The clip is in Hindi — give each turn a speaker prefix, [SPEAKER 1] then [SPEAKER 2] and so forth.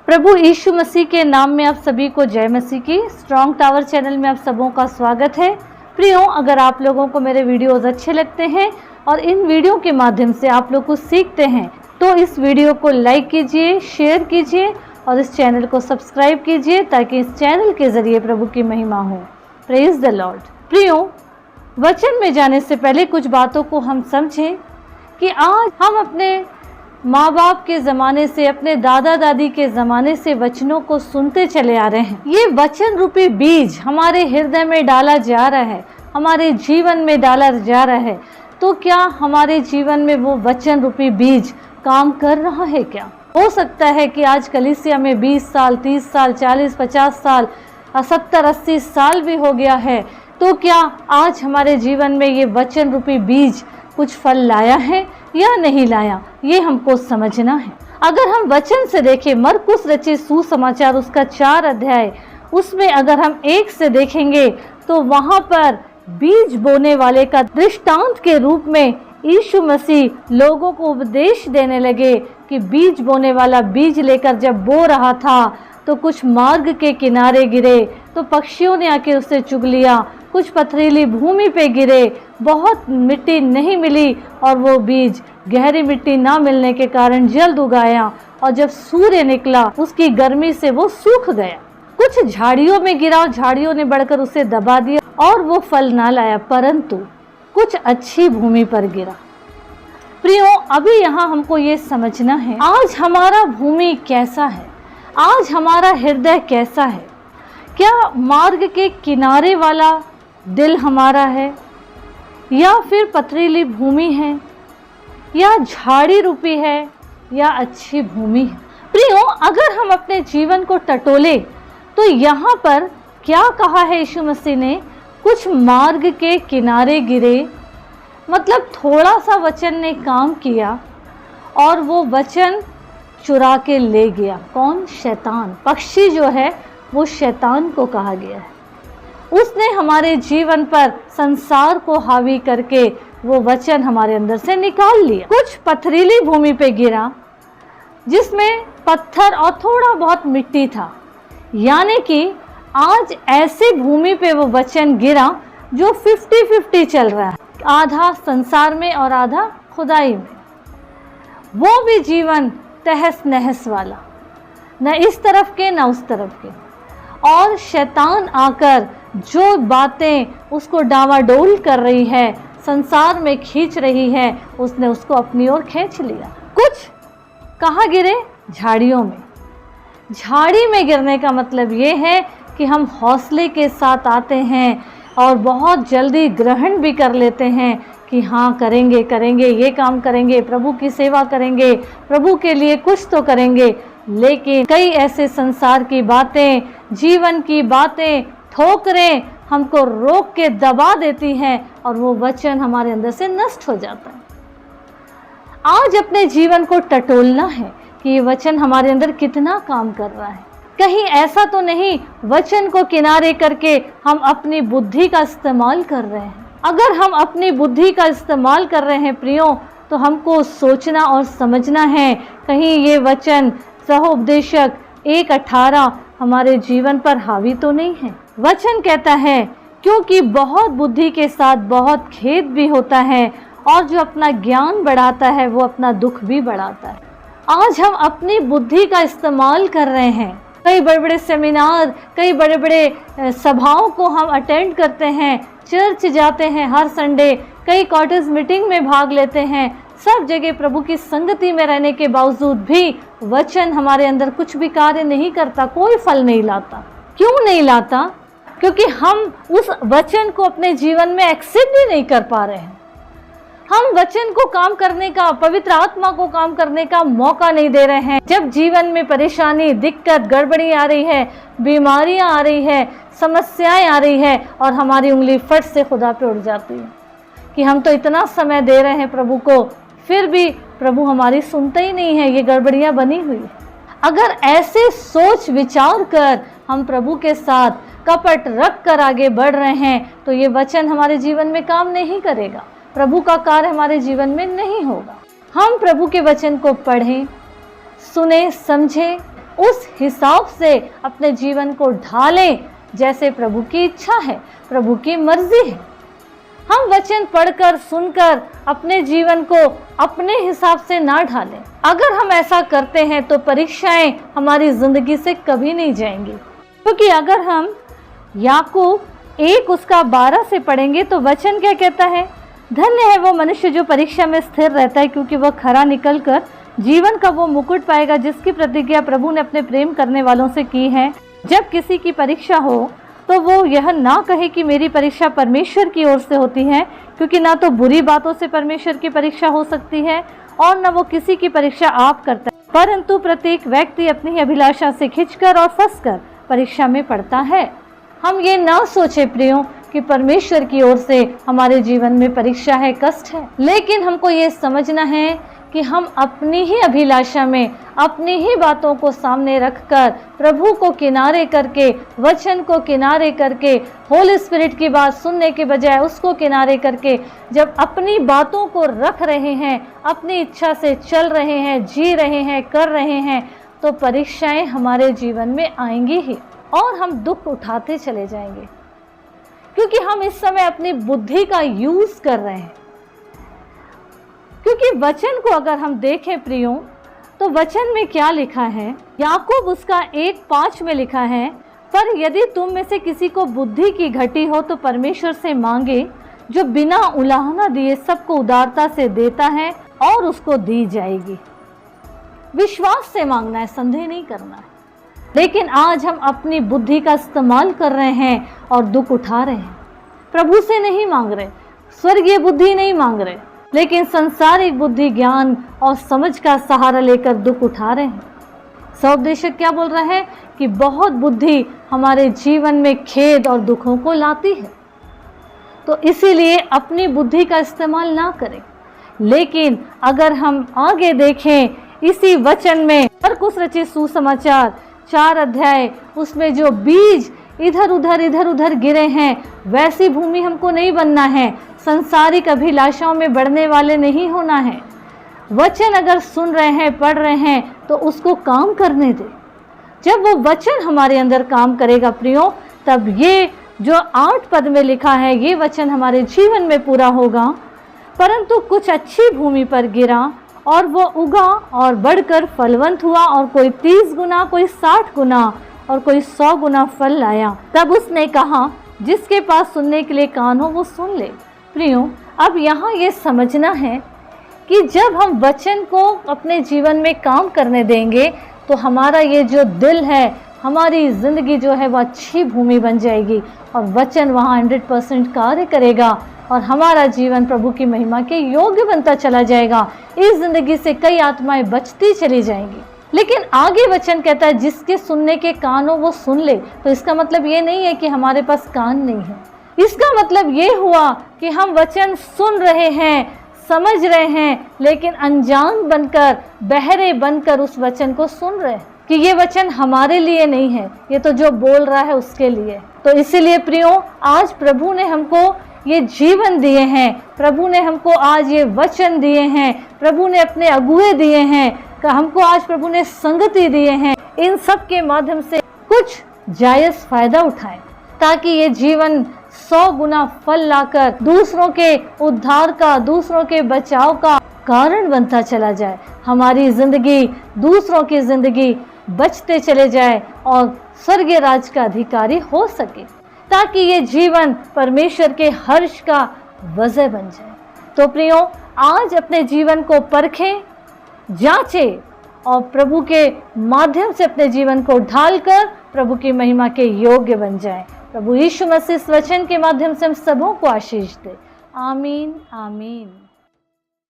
[SPEAKER 1] प्रभु यीशु मसीह के नाम में आप सभी को जय मसीह की। स्ट्रॉन्ग टावर चैनल में आप सबों का स्वागत है। प्रियो, अगर आप लोगों को मेरे वीडियोस अच्छे लगते हैं और इन वीडियो के माध्यम से आप लोग कुछ सीखते हैं तो इस वीडियो को लाइक कीजिए, शेयर कीजिए और इस चैनल को सब्सक्राइब कीजिए ताकि इस चैनल के जरिए प्रभु की महिमा हो। Praise the Lord. प्रियो, वचन में जाने से पहले कुछ बातों को हम समझें कि आज हम अपने माँ बाप के ज़माने से, अपने दादा दादी के ज़माने से वचनों को सुनते चले आ रहे हैं। ये वचन रूपी बीज हमारे हृदय में डाला जा रहा है, हमारे जीवन में डाला जा रहा है। तो क्या हमारे जीवन में वो वचन रूपी बीज काम कर रहा है? क्या हो सकता है कि आज कलीसिया में 20 साल, 30 साल, 40, 50 साल, 70, 80 साल भी हो गया है, तो क्या आज हमारे जीवन में ये वचन रूपी बीज कुछ फल लाया है या नहीं लाया? ये हमको समझना है। अगर हम वचन से देखें, मरकुस रचित सुसमाचार उसका 4 अध्याय, उसमें अगर हम 1 से देखेंगे तो वहाँ पर बीज बोने वाले का दृष्टांत के रूप में यीशु मसीह लोगों को उपदेश देने लगे कि बीज बोने वाला बीज लेकर जब बो रहा था तो कुछ मार्ग के किनारे गिरे तो पक्षियों ने आके उसे चुग लिया, कुछ पथरीली भूमि पे गिरे, बहुत मिट्टी नहीं मिली और वो बीज गहरी मिट्टी ना मिलने के कारण जल्द उगाया और जब सूर्य निकला उसकी गर्मी से वो सूख गया। कुछ झाड़ियों में गिरा, झाड़ियों ने बढ़कर उसे दबा दिया और वो फल ना लाया, परंतु कुछ अच्छी भूमि पर गिरा। प्रियो, अभी यहाँ हमको ये समझना है आज हमारा भूमि कैसा है, आज हमारा हृदय कैसा है। क्या मार्ग के किनारे वाला दिल हमारा है या फिर पथरीली भूमि है या झाड़ी रूपी है या अच्छी भूमि है? प्रियो, अगर हम अपने जीवन को टटोले तो यहाँ पर क्या कहा है यीशु मसीह ने? कुछ मार्ग के किनारे गिरे, मतलब थोड़ा सा वचन ने काम किया और वो वचन चुरा के ले गया। कौन? शैतान। पक्षी जो है वो शैतान को कहा गया है। उसने हमारे जीवन पर, संसार को हावी करके वो वचन हमारे अंदर से निकाल लिया। कुछ पथरीली भूमि पे गिरा जिसमें पत्थर और थोड़ा बहुत मिट्टी था, यानी कि आज ऐसी भूमि पे वो वचन गिरा जो 50-50 चल रहा है, आधा संसार में और आधा खुदाई में। वो भी जीवन तहस नहस वाला, न इस तरफ के न उस तरफ के, और शैतान आकर जो बातें उसको डावाडोल कर रही है, संसार में खींच रही है, उसने उसको अपनी ओर खींच लिया। कुछ कहाँ गिरे? झाड़ियों में। झाड़ी में गिरने का मतलब ये है कि हम हौसले के साथ आते हैं और बहुत जल्दी ग्रहण भी कर लेते हैं कि हाँ करेंगे करेंगे, ये काम करेंगे, प्रभु की सेवा करेंगे, प्रभु के लिए कुछ तो करेंगे। लेकिन कई ऐसे संसार की बातें, जीवन की बातें, ठोकरें हमको रोक के दबा देती हैं और वो वचन हमारे अंदर से नष्ट हो जाता है। आज अपने जीवन को टटोलना है कि ये वचन हमारे अंदर कितना काम कर रहा है। कहीं ऐसा तो नहीं वचन को किनारे करके हम अपनी बुद्धि का इस्तेमाल कर रहे हैं। अगर हम अपनी बुद्धि का इस्तेमाल कर रहे हैं प्रियो, तो हमको सोचना और समझना है कहीं ये वचन सहोपदेशक 1:18 हमारे जीवन पर हावी तो नहीं है। वचन कहता है क्योंकि बहुत बुद्धि के साथ बहुत खेद भी होता है और जो अपना ज्ञान बढ़ाता है वो अपना दुख भी बढ़ाता है। आज हम अपनी बुद्धि का इस्तेमाल कर रहे हैं। कई बड़े बड़े सेमिनार, कई बड़े बड़े सभाओं को हम अटेंड करते हैं, चर्च जाते हैं हर संडे, कई कॉटेज मीटिंग में भाग लेते हैं, सब जगह प्रभु की संगति में रहने के बावजूद भी वचन हमारे अंदर कुछ भी कार्य नहीं करता, कोई फल नहीं लाता। क्यों नहीं लाता? क्योंकि हम उस वचन को अपने जीवन में एक्सेप्ट भी नहीं कर पा रहे हैं। हम वचन को काम करने का, पवित्र आत्मा को काम करने का मौका नहीं दे रहे हैं। जब जीवन में परेशानी, दिक्कत, गड़बड़ी आ रही है, बीमारियां आ रही है, समस्याएं आ रही है और हमारी उंगली फट से खुदा पे उड़ जाती है कि हम तो इतना समय दे रहे हैं प्रभु को, फिर भी प्रभु हमारी सुनते ही नहीं है, ये गड़बड़ियां बनी हुई है। अगर ऐसे सोच विचार कर हम प्रभु के साथ कपट रख कर आगे बढ़ रहे हैं तो ये वचन हमारे जीवन में काम नहीं करेगा, प्रभु का कार्य हमारे जीवन में नहीं होगा। हम प्रभु के वचन को पढ़ें, सुने, समझें, उस हिसाब से अपने जीवन को ढालें जैसे प्रभु की इच्छा है, प्रभु की मर्जी है। हम वचन पढ़कर सुनकर अपने जीवन को अपने हिसाब से ना ढालें। अगर हम ऐसा करते हैं तो परीक्षाएं हमारी जिंदगी से कभी नहीं जाएंगी। क्योंकि अगर हम याकूब 1:12 से पढ़ेंगे तो वचन क्या कहता है, धन्य है वो मनुष्य जो परीक्षा में स्थिर रहता है, क्योंकि वह खरा निकलकर जीवन का वो मुकुट पाएगा जिसकी प्रतिज्ञा प्रभु ने अपने प्रेम करने वालों से की है। जब किसी की परीक्षा हो तो वो यह ना कहे कि मेरी परीक्षा परमेश्वर की ओर से होती है, क्योंकि ना तो बुरी बातों से परमेश्वर की परीक्षा हो सकती है और न वो किसी की परीक्षा आप करता है, परंतु प्रत्येक व्यक्ति अपनी ही अभिलाषा से खिंचकर और फंसकर परीक्षा में पड़ता है। हम ये ना सोचे प्रियो कि परमेश्वर की ओर से हमारे जीवन में परीक्षा है, कष्ट है, लेकिन हमको ये समझना है कि हम अपनी ही अभिलाषा में अपनी ही बातों को सामने रखकर प्रभु को किनारे करके, वचन को किनारे करके, होली स्पिरिट की बात सुनने के बजाय उसको किनारे करके जब अपनी बातों को रख रहे हैं, अपनी इच्छा से चल रहे हैं, जी रहे हैं, कर रहे हैं, तो परीक्षाएं हमारे जीवन में आएंगी ही और हम दुख उठाते चले जाएंगे, क्योंकि हम इस समय अपनी बुद्धि का यूज कर रहे हैं। क्योंकि वचन को अगर हम देखें प्रियो तो वचन में क्या लिखा है, याकूब उसका 1:5 में लिखा है, पर यदि तुम में से किसी को बुद्धि की घटी हो तो परमेश्वर से मांगे जो बिना उलाहना दिए सबको उदारता से देता है और उसको दी जाएगी। विश्वास से मांगना है, संदेह नहीं करना है। लेकिन आज हम अपनी बुद्धि का इस्तेमाल कर रहे हैं और दुख उठा रहे हैं। प्रभु से नहीं मांग रहे, स्वर्गीय बुद्धि नहीं मांग रहे, लेकिन संसारिक बुद्धि, ज्ञान और समझ का सहारा लेकर दुख उठा रहे हैं। सौपदेशक क्या बोल रहा है कि बहुत बुद्धि हमारे जीवन में खेद और दुखों को लाती है, तो इसीलिए अपनी बुद्धि का इस्तेमाल ना करें। लेकिन अगर हम आगे देखें इसी वचन में मरकुस रचित सुसमाचार 4 अध्याय, उसमें जो बीज इधर उधर गिरे हैं, वैसी भूमि हमको नहीं बनना है, संसारिक अभिलाषाओं में बढ़ने वाले नहीं होना है। वचन अगर सुन रहे हैं, पढ़ रहे हैं, तो उसको काम करने दे। जब वो वचन हमारे अंदर काम करेगा प्रियो, तब ये जो 8 पद में लिखा है ये वचन हमारे जीवन में पूरा होगा। परंतु कुछ अच्छी भूमि पर गिरा और वो उगा और बढ़कर फलवंत हुआ, और कोई 30 गुना, कोई 60 गुना और कोई 100 गुना फल लाया। तब उसने कहा, जिसके पास सुनने के लिए कान हो वो सुन ले। प्रियो, अब यहाँ ये समझना है कि जब हम वचन को अपने जीवन में काम करने देंगे तो हमारा ये जो दिल है, हमारी ज़िंदगी जो है वो अच्छी भूमि बन जाएगी और वचन वहाँ 100% कार्य करेगा और हमारा जीवन प्रभु की महिमा के योग्य बनता चला जाएगा। इस ज़िंदगी से कई आत्माएं बचती चली जाएंगी। लेकिन आगे वचन कहता है जिसके सुनने के कान हो वो सुन ले। तो इसका मतलब ये नहीं है कि हमारे पास कान नहीं है। इसका मतलब ये हुआ कि हम वचन सुन रहे हैं, समझ रहे हैं, लेकिन अनजान बनकर, बहरे बनकर उस वचन को सुन रहे हैं कि ये वचन हमारे लिए नहीं है, ये तो जो बोल रहा है उसके लिए। तो इसीलिए प्रियो, आज प्रभु ने हमको ये जीवन दिए हैं, प्रभु ने हमको आज ये वचन दिए हैं, प्रभु ने अपने अगुए दिए हैं, हमको आज प्रभु ने संगति दिए हैं। इन सब के माध्यम से कुछ जायज़ फायदा उठाएं ताकि ये जीवन 100 गुना फल लाकर दूसरों के उद्धार का, दूसरों के बचाव का कारण बनता चला जाए। हमारी जिंदगी दूसरों की जिंदगी बचते चले जाए और स्वर्गीय राज का अधिकारी हो सके, ताकि ये जीवन परमेश्वर के हर्ष का वजह बन जाए। तो प्रियो, आज अपने जीवन को परखें, जांचें और प्रभु के माध्यम से अपने जीवन को ढालकर प्रभु की महिमा के योग्य बन जाएं। प्रभु यीशु मसीह इस वचन के माध्यम से हम सबों को आशीष दे। आमीन, आमीन।